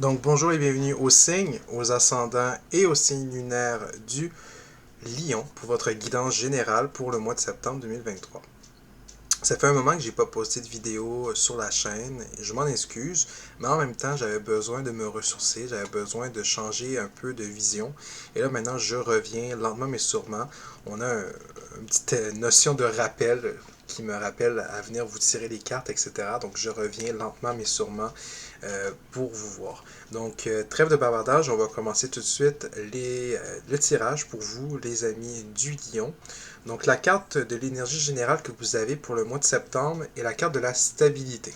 Donc bonjour et bienvenue aux signes, aux ascendants et aux signes lunaires du Lion pour votre guidance générale pour le mois de septembre 2023. Ça fait un moment que j'ai pas posté de vidéo sur la chaîne, et je m'en excuse, mais en même temps j'avais besoin de me ressourcer, j'avais besoin de changer un peu de vision. Et là maintenant je reviens lentement mais sûrement. On a une petite notion de rappel qui me rappelle à venir vous tirer les cartes, etc. Donc je reviens lentement mais sûrement pour vous voir. Donc, trêve de bavardage, on va commencer tout de suite le tirage pour vous, les amis du Lion. Donc, la carte de l'énergie générale que vous avez pour le mois de septembre est la carte de la stabilité.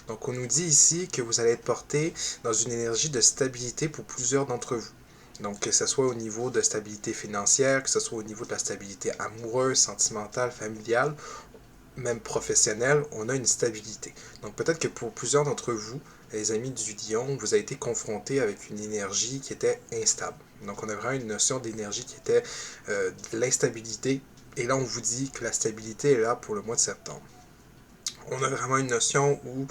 Donc, on nous dit ici que vous allez être porté dans une énergie de stabilité pour plusieurs d'entre vous. Donc, que ce soit au niveau de stabilité financière, que ce soit au niveau de la stabilité amoureuse, sentimentale, familiale, même professionnelle, on a une stabilité. Donc peut-être que pour plusieurs d'entre vous, les amis du Lion, vous avez été confrontés avec une énergie qui était instable. Donc on a vraiment une notion d'énergie qui était de l'instabilité. Et là, on vous dit que la stabilité est là pour le mois de septembre. On a vraiment une notion où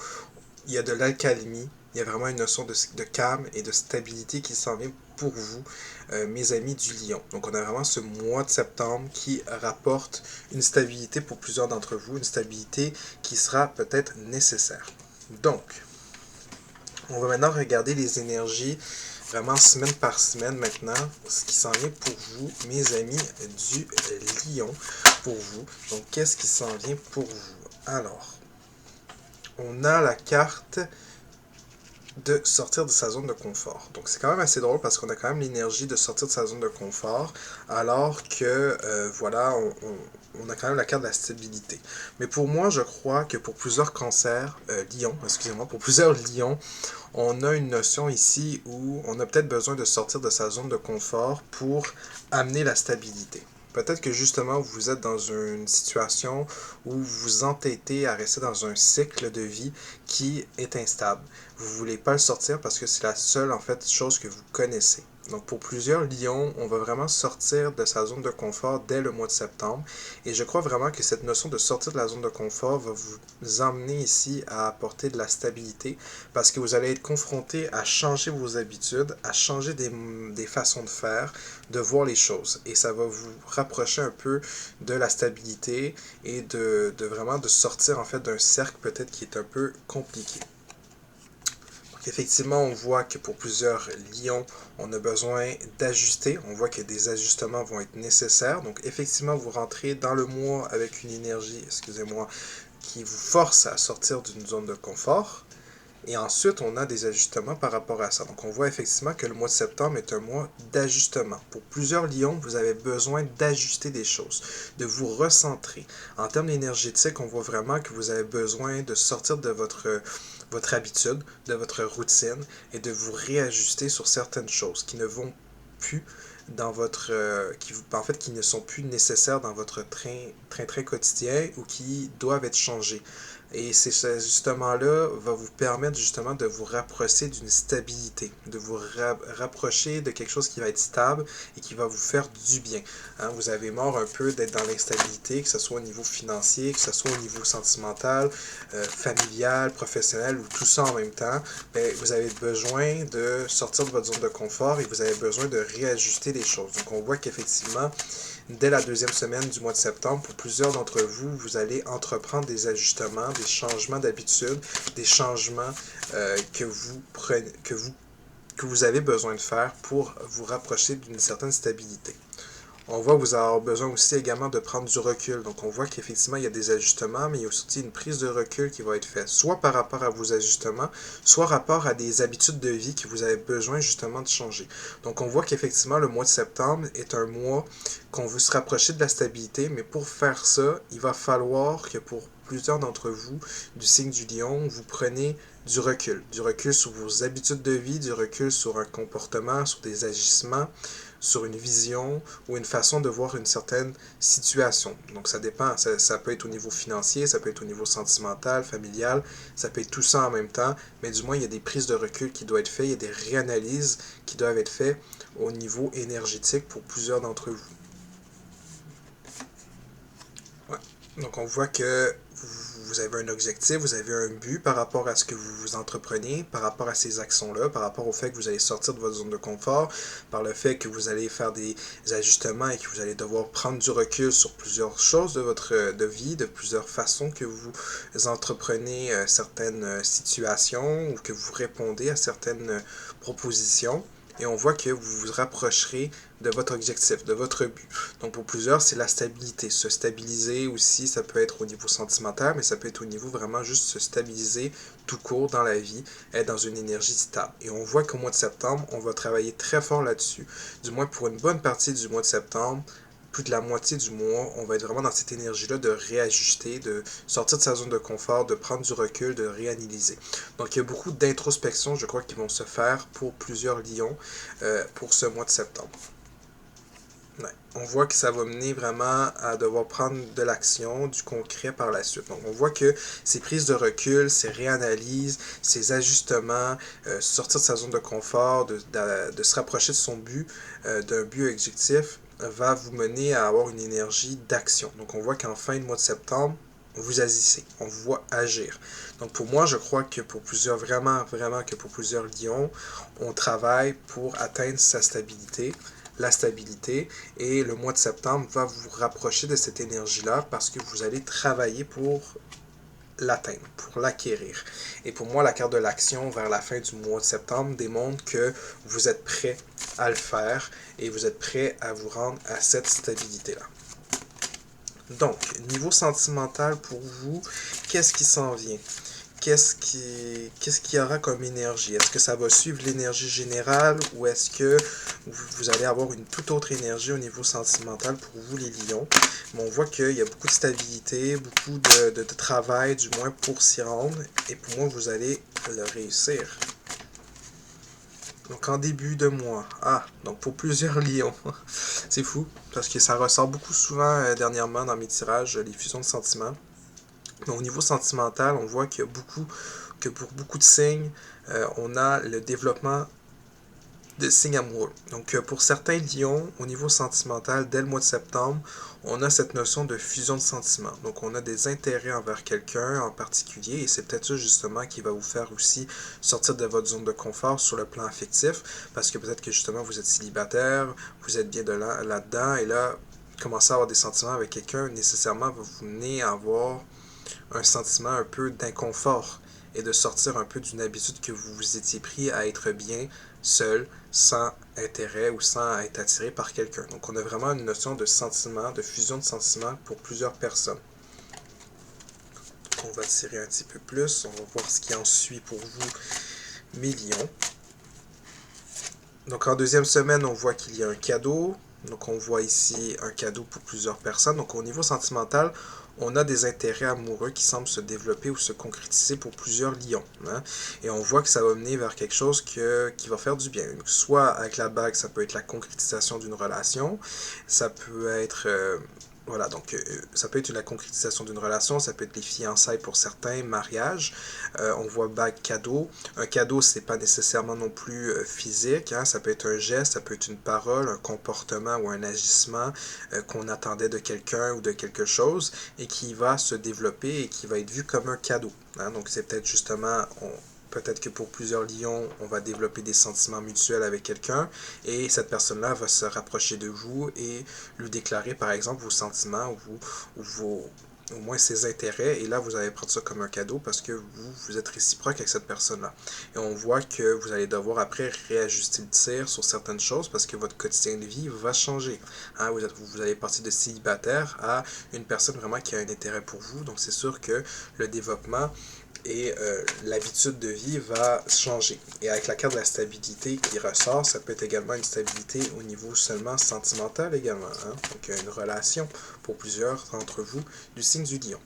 il y a de l'alcalmie, il y a vraiment une notion de calme et de stabilité qui s'en vient pour vous, mes amis du Lion. Donc on a vraiment ce mois de septembre qui rapporte une stabilité pour plusieurs d'entre vous, une stabilité qui sera peut-être nécessaire. Donc, on va maintenant regarder les énergies vraiment semaine par semaine maintenant, ce qui s'en vient pour vous, mes amis du Lion, pour vous. Donc, qu'est-ce qui s'en vient pour vous? Alors, on a la carte de sortir de sa zone de confort. Donc c'est quand même assez drôle parce qu'on a quand même l'énergie de sortir de sa zone de confort alors que voilà, on a quand même la carte de la stabilité. Mais pour moi, je crois que pour plusieurs cancers, lions, excusez-moi, pour plusieurs lions, on a une notion ici où on a peut-être besoin de sortir de sa zone de confort pour amener la stabilité. Peut-être que justement vous êtes dans une situation où vous vous entêtez à rester dans un cycle de vie qui est instable. Vous ne voulez pas le sortir parce que c'est la seule en fait chose que vous connaissez. Donc pour plusieurs lions, on va vraiment sortir de sa zone de confort dès le mois de septembre. Et je crois vraiment que cette notion de sortir de la zone de confort va vous emmener ici à apporter de la stabilité parce que vous allez être confronté à changer vos habitudes, à changer des façons de faire, de voir les choses. Et ça va vous rapprocher un peu de la stabilité et de vraiment de sortir en fait d'un cercle peut-être qui est un peu compliqué. Effectivement, on voit que pour plusieurs lions, on a besoin d'ajuster. On voit que des ajustements vont être nécessaires. Donc, effectivement, vous rentrez dans le mois avec une énergie, excusez-moi, qui vous force à sortir d'une zone de confort. Et ensuite, on a des ajustements par rapport à ça. Donc, on voit effectivement que le mois de septembre est un mois d'ajustement. Pour plusieurs lions, vous avez besoin d'ajuster des choses, de vous recentrer. En termes énergétiques, on voit vraiment que vous avez besoin de sortir de votre habitude, de votre routine et de vous réajuster sur certaines choses qui ne vont plus dans votre qui ne sont plus nécessaires dans votre train quotidien ou qui doivent être changés. Et ces ajustements-là va vous permettre justement de vous rapprocher d'une stabilité, de vous rapprocher de quelque chose qui va être stable et qui va vous faire du bien. Hein, vous avez marre un peu d'être dans l'instabilité, que ce soit au niveau financier, que ce soit au niveau sentimental, familial, professionnel ou tout ça en même temps. Ben, vous avez besoin de sortir de votre zone de confort et vous avez besoin de réajuster les choses. Donc on voit qu'effectivement, dès la deuxième semaine du mois de septembre, pour plusieurs d'entre vous, vous allez entreprendre des ajustements, des changements d'habitude, des changements que vous avez besoin de faire pour vous rapprocher d'une certaine stabilité. On voit que vous avez besoin aussi également de prendre du recul. Donc on voit qu'effectivement il y a des ajustements, mais il y a aussi une prise de recul qui va être faite, soit par rapport à vos ajustements, soit par rapport à des habitudes de vie que vous avez besoin justement de changer. Donc on voit qu'effectivement le mois de septembre est un mois qu'on veut se rapprocher de la stabilité, mais pour faire ça, il va falloir que pour plusieurs d'entre vous du signe du lion, vous prenez du recul sur vos habitudes de vie, du recul sur un comportement, sur des agissements, sur une vision ou une façon de voir une certaine situation. Donc ça dépend, ça peut être au niveau financier, ça peut être au niveau sentimental, familial, ça peut être tout ça en même temps, mais du moins il y a des prises de recul qui doivent être faites, il y a des réanalyses qui doivent être faites au niveau énergétique pour plusieurs d'entre vous. Ouais. Donc on voit que vous avez un objectif, vous avez un but par rapport à ce que vous entreprenez, par rapport à ces actions-là, par rapport au fait que vous allez sortir de votre zone de confort, par le fait que vous allez faire des ajustements et que vous allez devoir prendre du recul sur plusieurs choses de votre vie, de plusieurs façons que vous entreprenez certaines situations ou que vous répondez à certaines propositions. Et on voit que vous vous rapprocherez de votre objectif, de votre but. Donc pour plusieurs, c'est la stabilité. Se stabiliser aussi, ça peut être au niveau sentimental, mais ça peut être au niveau vraiment juste se stabiliser tout court dans la vie, être dans une énergie stable. Et on voit qu'au mois de septembre, on va travailler très fort là-dessus. Du moins pour une bonne partie du mois de septembre, plus de la moitié du mois, on va être vraiment dans cette énergie-là de réajuster, de sortir de sa zone de confort, de prendre du recul, de réanalyser. Donc il y a beaucoup d'introspection, je crois, qui vont se faire pour plusieurs lions pour ce mois de septembre. Ouais. On voit que ça va mener vraiment à devoir prendre de l'action, du concret par la suite. Donc on voit que ces prises de recul, ces réanalyses, ces ajustements, sortir de sa zone de confort, de se rapprocher de son but, d'un but objectif, va vous mener à avoir une énergie d'action. Donc on voit qu'en fin de mois de septembre, vous agissez, on vous voit agir. Donc pour moi, je crois que pour plusieurs, vraiment que pour plusieurs lions, on travaille pour atteindre sa stabilité, la stabilité, et le mois de septembre va vous rapprocher de cette énergie-là parce que vous allez travailler pour l'atteindre, pour l'acquérir. Et pour moi, la carte de l'action vers la fin du mois de septembre démontre que vous êtes prêt à le faire et vous êtes prêt à vous rendre à cette stabilité-là. Donc, niveau sentimental pour vous, qu'est-ce qui s'en vient? Qu'est-ce qu'il y aura comme énergie? Est-ce que ça va suivre l'énergie générale ou est-ce que vous allez avoir une toute autre énergie au niveau sentimental pour vous les lions? Mais on voit qu'il y a beaucoup de stabilité, beaucoup de travail du moins pour s'y rendre et pour moi vous allez le réussir. Donc en début de mois, donc pour plusieurs lions, c'est fou parce que ça ressort beaucoup souvent dernièrement dans mes tirages, les fusions de sentiments. Mais au niveau sentimental, on voit que pour beaucoup de signes, on a le développement de signes amoureux. Donc pour certains lions, au niveau sentimental, dès le mois de septembre, on a cette notion de fusion de sentiments. Donc on a des intérêts envers quelqu'un en particulier et c'est peut-être ça justement qui va vous faire aussi sortir de votre zone de confort sur le plan affectif parce que peut-être que justement vous êtes célibataire, vous êtes bien là-dedans et là, commencer à avoir des sentiments avec quelqu'un nécessairement va vous mener à avoir un sentiment un peu d'inconfort et de sortir un peu d'une habitude que vous vous étiez pris à être bien seul, sans intérêt ou sans être attiré par quelqu'un. Donc on a vraiment une notion de sentiment, de fusion de sentiments pour plusieurs personnes. Donc on va tirer un petit peu plus, on va voir ce qui en suit pour vous, mes lions. Donc en deuxième semaine, on voit qu'il y a un cadeau. Donc on voit ici un cadeau pour plusieurs personnes. Donc au niveau sentimental, on a des intérêts amoureux qui semblent se développer ou se concrétiser pour plusieurs lions. Hein? Et on voit que ça va mener vers quelque chose qui va faire du bien. Soit avec la bague, ça peut être la concrétisation d'une relation. Ça peut être... voilà, donc ça peut être la concrétisation d'une relation, ça peut être les fiançailles pour certains, mariage. On voit bague cadeau. Un cadeau, c'est pas nécessairement non plus physique, hein, ça peut être un geste, ça peut être une parole, un comportement ou un agissement qu'on attendait de quelqu'un ou de quelque chose et qui va se développer et qui va être vu comme un cadeau. Hein, donc c'est peut-être justement... Peut-être que pour plusieurs lions, on va développer des sentiments mutuels avec quelqu'un et cette personne-là va se rapprocher de vous et lui déclarer par exemple vos sentiments ou au moins ses intérêts et là vous allez prendre ça comme un cadeau parce que vous êtes réciproque avec cette personne-là. Et on voit que vous allez devoir après réajuster le tir sur certaines choses parce que votre quotidien de vie va changer. Hein, vous allez partir de célibataire à une personne vraiment qui a un intérêt pour vous. Donc c'est sûr que le développement et l'habitude de vie va changer. Et avec la carte de la stabilité qui ressort, ça peut être également une stabilité au niveau seulement sentimental également. Hein? Donc une relation pour plusieurs d'entre vous du signe du lion.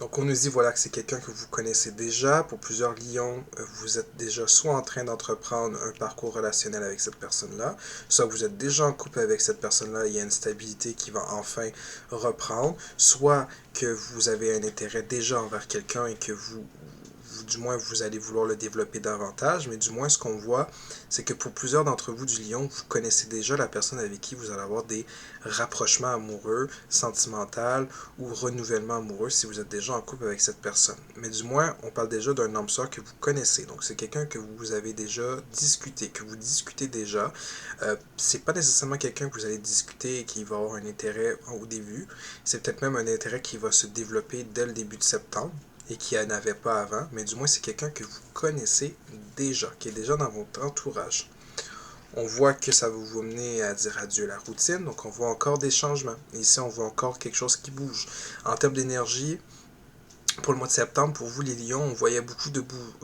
Donc on nous dit voilà que c'est quelqu'un que vous connaissez déjà. Pour plusieurs lions, vous êtes déjà soit en train d'entreprendre un parcours relationnel avec cette personne-là, soit vous êtes déjà en couple avec cette personne-là, il y a une stabilité qui va enfin reprendre, soit que vous avez un intérêt déjà envers quelqu'un et que vous du moins vous allez vouloir le développer davantage, mais du moins ce qu'on voit, c'est que pour plusieurs d'entre vous du lion, vous connaissez déjà la personne avec qui vous allez avoir des rapprochements amoureux, sentimentaux ou renouvellement amoureux si vous êtes déjà en couple avec cette personne. Mais du moins, on parle déjà d'un âme sœur que vous connaissez, donc c'est quelqu'un que vous avez déjà discuté, que vous discutez déjà. C'est pas nécessairement quelqu'un que vous allez discuter et qui va avoir un intérêt au début, c'est peut-être même un intérêt qui va se développer dès le début de septembre et qui n'en avait pas avant, mais du moins c'est quelqu'un que vous connaissez déjà, qui est déjà dans votre entourage. On voit que ça va vous mener à dire adieu à la routine, donc on voit encore des changements. Ici, on voit encore quelque chose qui bouge. En termes d'énergie, pour le mois de septembre, pour vous les lions, on voyait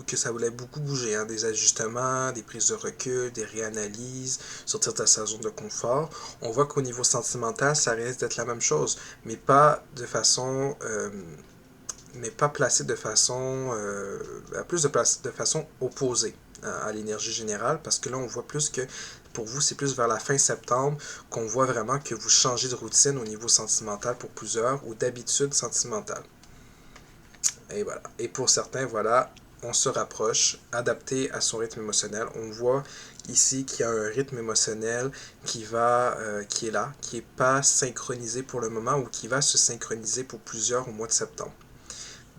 que ça voulait beaucoup bouger, hein, des ajustements, des prises de recul, des réanalyses, sortir de sa zone de confort. On voit qu'au niveau sentimental, ça risque d'être la même chose, mais pas de façon mais pas placé de façon de façon opposée à l'énergie générale, parce que là on voit plus que pour vous c'est plus vers la fin septembre qu'on voit vraiment que vous changez de routine au niveau sentimental pour plusieurs ou d'habitude sentimentale. Et voilà. Et pour certains, voilà, on se rapproche, adapté à son rythme émotionnel. On voit ici qu'il y a un rythme émotionnel qui est là, qui n'est pas synchronisé pour le moment ou qui va se synchroniser pour plusieurs au mois de septembre.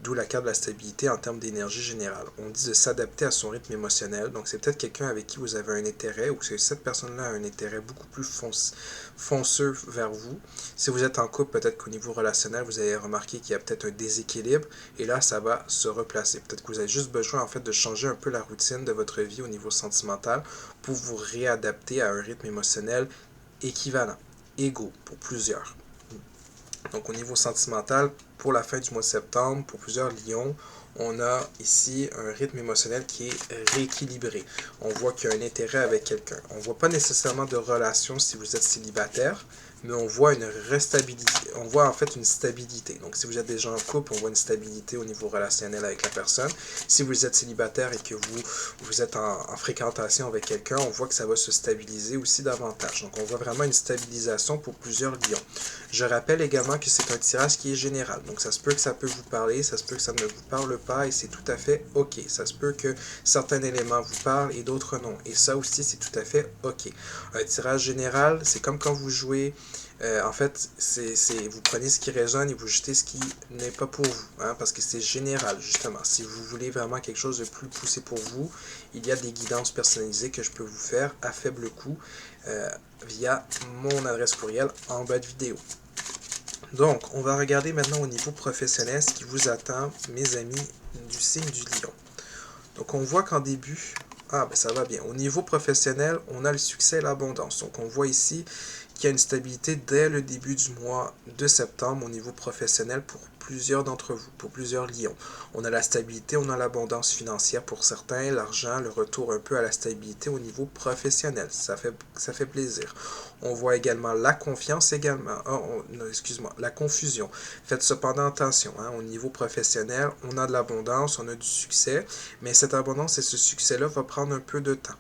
D'où la carte de la stabilité en termes d'énergie générale. On dit de s'adapter à son rythme émotionnel. Donc, c'est peut-être quelqu'un avec qui vous avez un intérêt ou que cette personne-là a un intérêt beaucoup plus fonceux vers vous. Si vous êtes en couple, peut-être qu'au niveau relationnel, vous avez remarqué qu'il y a peut-être un déséquilibre et là, ça va se replacer. Peut-être que vous avez juste besoin, en fait, de changer un peu la routine de votre vie au niveau sentimental pour vous réadapter à un rythme émotionnel équivalent, égaux pour plusieurs. Donc au niveau sentimental, pour la fin du mois de septembre, pour plusieurs lions, on a ici un rythme émotionnel qui est rééquilibré. On voit qu'il y a un intérêt avec quelqu'un. On ne voit pas nécessairement de relation si vous êtes célibataire, mais on voit une restabilité. On voit en fait une stabilité. Donc si vous êtes déjà en couple, on voit une stabilité au niveau relationnel avec la personne. Si vous êtes célibataire et que vous êtes en fréquentation avec quelqu'un, on voit que ça va se stabiliser aussi davantage. Donc on voit vraiment une stabilisation pour plusieurs lions. Je rappelle également que c'est un tirage qui est général. Donc ça se peut que ça peut vous parler, ça se peut que ça ne vous parle pas et c'est tout à fait OK. Ça se peut que certains éléments vous parlent et d'autres non. Et ça aussi, c'est tout à fait OK. Un tirage général, c'est comme quand vous jouez. En fait, vous prenez ce qui résonne et vous jetez ce qui n'est pas pour vous, hein, parce que c'est général, justement. Si vous voulez vraiment quelque chose de plus poussé pour vous, il y a des guidances personnalisées que je peux vous faire à faible coût via mon adresse courriel en bas de vidéo. Donc, on va regarder maintenant au niveau professionnel ce qui vous attend, mes amis du signe du lion. Donc, on voit qu'en début, ça va bien. Au niveau professionnel, on a le succès et l'abondance. Donc, on voit ici qu'il y a une stabilité dès le début du mois de septembre au niveau professionnel pour plusieurs d'entre vous, pour plusieurs lions. On a la stabilité, on a l'abondance financière pour certains, l'argent, le retour un peu à la stabilité au niveau professionnel. Ça fait plaisir. On voit également la confiance également. La confusion. Faites cependant attention. Au niveau professionnel, on a de l'abondance, on a du succès, mais cette abondance et ce succès-là va prendre un peu de temps.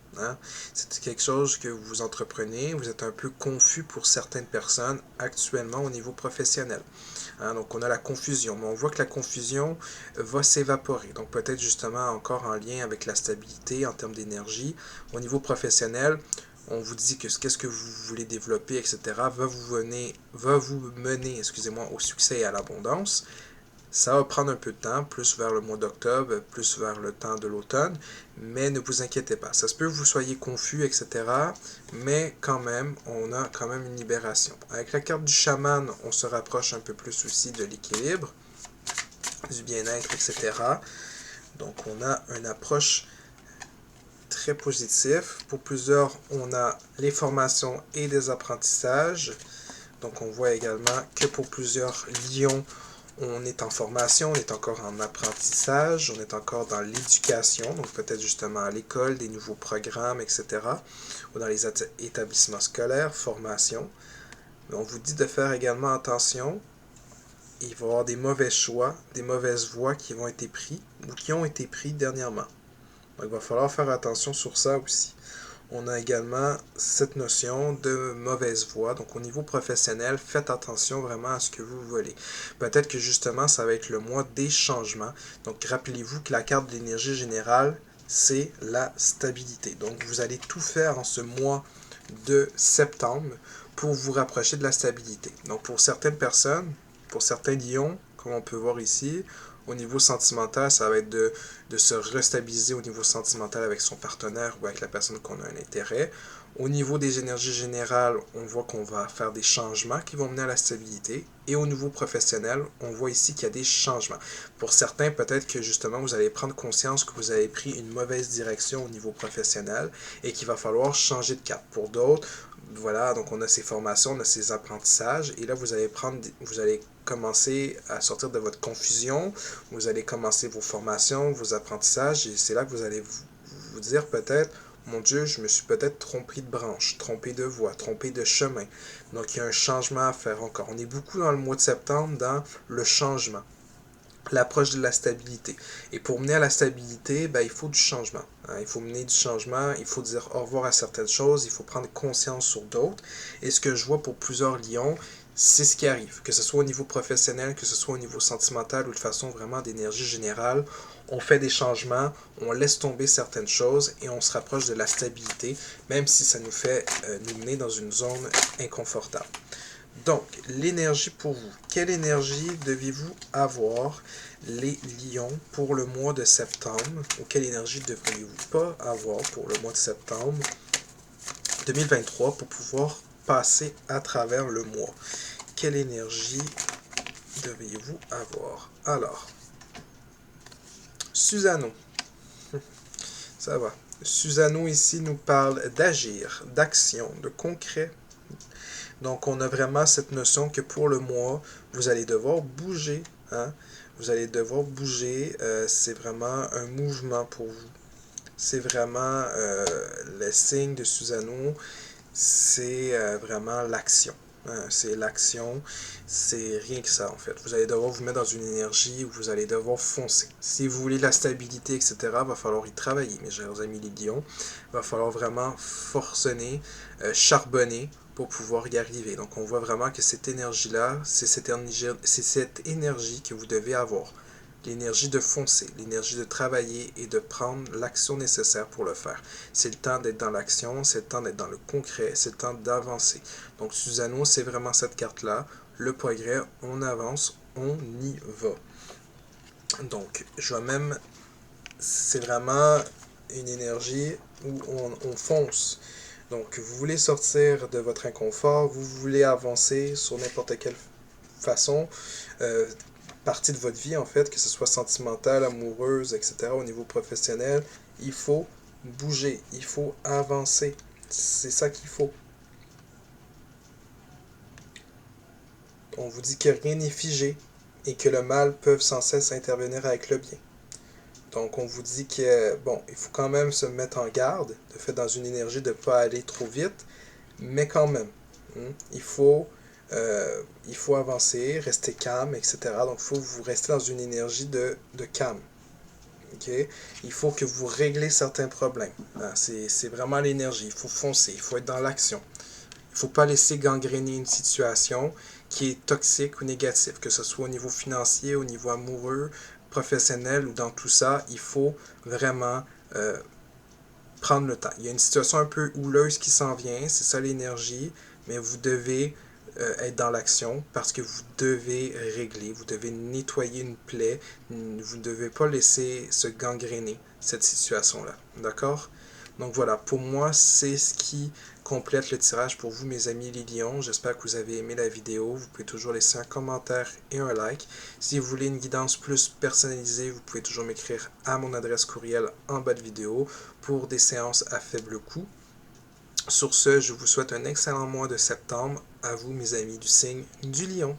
C'est quelque chose que vous entreprenez, vous êtes un peu confus pour certaines personnes actuellement au niveau professionnel. Donc on a la confusion, mais on voit que la confusion va s'évaporer. Donc peut-être justement encore en lien avec la stabilité en termes d'énergie. Au niveau professionnel, on vous dit que qu'est-ce que vous voulez développer, etc., va vous mener au succès et à l'abondance. Ça va prendre un peu de temps, plus vers le mois d'octobre, plus vers le temps de l'automne, mais ne vous inquiétez pas. Ça se peut que vous soyez confus, etc., mais quand même, on a quand même une libération. Avec la carte du chaman, on se rapproche un peu plus aussi de l'équilibre, du bien-être, etc. Donc, on a une approche très positive. Pour plusieurs, on a les formations et des apprentissages. Donc, on voit également que pour plusieurs lions, on est en formation, on est encore en apprentissage, on est encore dans l'éducation, donc peut-être justement à l'école, des nouveaux programmes, etc. Ou dans les établissements scolaires, formation. Mais on vous dit de faire également attention. Il va y avoir des mauvais choix, des mauvaises voies qui vont être pris ou qui ont été pris dernièrement. Donc il va falloir faire attention sur ça aussi. on a également cette notion de mauvaise voie. Donc au niveau professionnel, faites attention vraiment à ce que vous voulez. Peut-être que justement, ça va être le mois des changements. Donc rappelez-vous que la carte de l'énergie générale, c'est la stabilité. Donc vous allez tout faire en ce mois de septembre pour vous rapprocher de la stabilité. Donc pour certaines personnes, pour certains lions, comme on peut voir ici, au niveau sentimental, ça va être de se restabiliser au niveau sentimental avec son partenaire ou avec la personne qu'on a un intérêt. Au niveau des énergies générales, on voit qu'on va faire des changements qui vont mener à la stabilité. Et au niveau professionnel, on voit ici qu'il y a des changements. Pour certains, peut-être que justement, vous allez prendre conscience que vous avez pris une mauvaise direction au niveau professionnel et qu'il va falloir changer de cap. Pour d'autres, voilà, donc on a ces formations, on a ces apprentissages, et là vous allez commencer à sortir de votre confusion, vous allez commencer vos formations, vos apprentissages, et c'est là que vous allez vous dire peut-être, mon Dieu, je me suis peut-être trompé de branche, trompé de voie, trompé de chemin. Donc il y a un changement à faire encore. On est beaucoup dans le mois de septembre dans le changement, l'approche de la stabilité. Et pour mener à la stabilité, ben, il faut du changement. Il faut mener du changement, il faut dire au revoir à certaines choses, il faut prendre conscience sur d'autres. Et ce que je vois pour plusieurs lions, c'est ce qui arrive. Que ce soit au niveau professionnel, que ce soit au niveau sentimental ou de façon vraiment d'énergie générale, on fait des changements, on laisse tomber certaines choses et on se rapproche de la stabilité, même si ça nous fait nous mener dans une zone inconfortable. Donc, l'énergie pour vous. Quelle énergie devez-vous avoir, les lions, pour le mois de septembre? Ou quelle énergie devriez-vous pas avoir pour le mois de septembre 2023 pour pouvoir passer à travers le mois? Quelle énergie devriez-vous avoir? Alors, Susano. Ça va. Susano ici nous parle d'agir, d'action, de concret. Donc, on a vraiment cette notion que pour le mois, vous allez devoir bouger. Hein? Vous allez devoir bouger. C'est vraiment un mouvement pour vous. C'est vraiment le signe de Susano. C'est vraiment l'action. Hein? C'est l'action. C'est rien que ça, en fait. Vous allez devoir vous mettre dans une énergie où vous allez devoir foncer. Si vous voulez de la stabilité, etc., il va falloir y travailler, mes chers amis les lions. Il va falloir vraiment forcener, charbonner pour pouvoir y arriver. Donc on voit vraiment que cette énergie-là, c'est cette énergie que vous devez avoir. L'énergie de foncer, l'énergie de travailler et de prendre l'action nécessaire pour le faire. C'est le temps d'être dans l'action, c'est le temps d'être dans le concret, c'est le temps d'avancer. Donc Susano, c'est vraiment cette carte-là. Le progrès, on avance, on y va. Donc, je vais même... C'est vraiment une énergie où on fonce. Donc, vous voulez sortir de votre inconfort, vous voulez avancer sur n'importe quelle façon, partie de votre vie en fait, que ce soit sentimentale, amoureuse, etc., au niveau professionnel, il faut bouger, il faut avancer. C'est ça qu'il faut. On vous dit que rien n'est figé et que le mal peut sans cesse intervenir avec le bien. Donc, on vous dit que, bon, il faut quand même se mettre en garde, de fait dans une énergie de ne pas aller trop vite, mais quand même, il faut avancer, rester calme, etc. Donc, il faut vous rester dans une énergie de calme. Okay? Il faut que vous réglez certains problèmes. C'est vraiment l'énergie. Il faut foncer, il faut être dans l'action. Il ne faut pas laisser gangréner une situation qui est toxique ou négative, que ce soit au niveau financier, au niveau amoureux, professionnel ou dans tout ça. Il faut vraiment prendre le temps. Il y a une situation un peu houleuse qui s'en vient, c'est ça l'énergie, mais vous devez être dans l'action parce que vous devez régler, vous devez nettoyer une plaie, vous ne devez pas laisser se gangréner cette situation-là. D'accord? Donc voilà, pour moi, c'est ce qui complète le tirage pour vous, mes amis les lions. J'espère que vous avez aimé la vidéo. Vous pouvez toujours laisser un commentaire et un like. Si vous voulez une guidance plus personnalisée, vous pouvez toujours m'écrire à mon adresse courriel en bas de vidéo pour des séances à faible coût. Sur ce, je vous souhaite un excellent mois de septembre à vous, mes amis du signe du lion.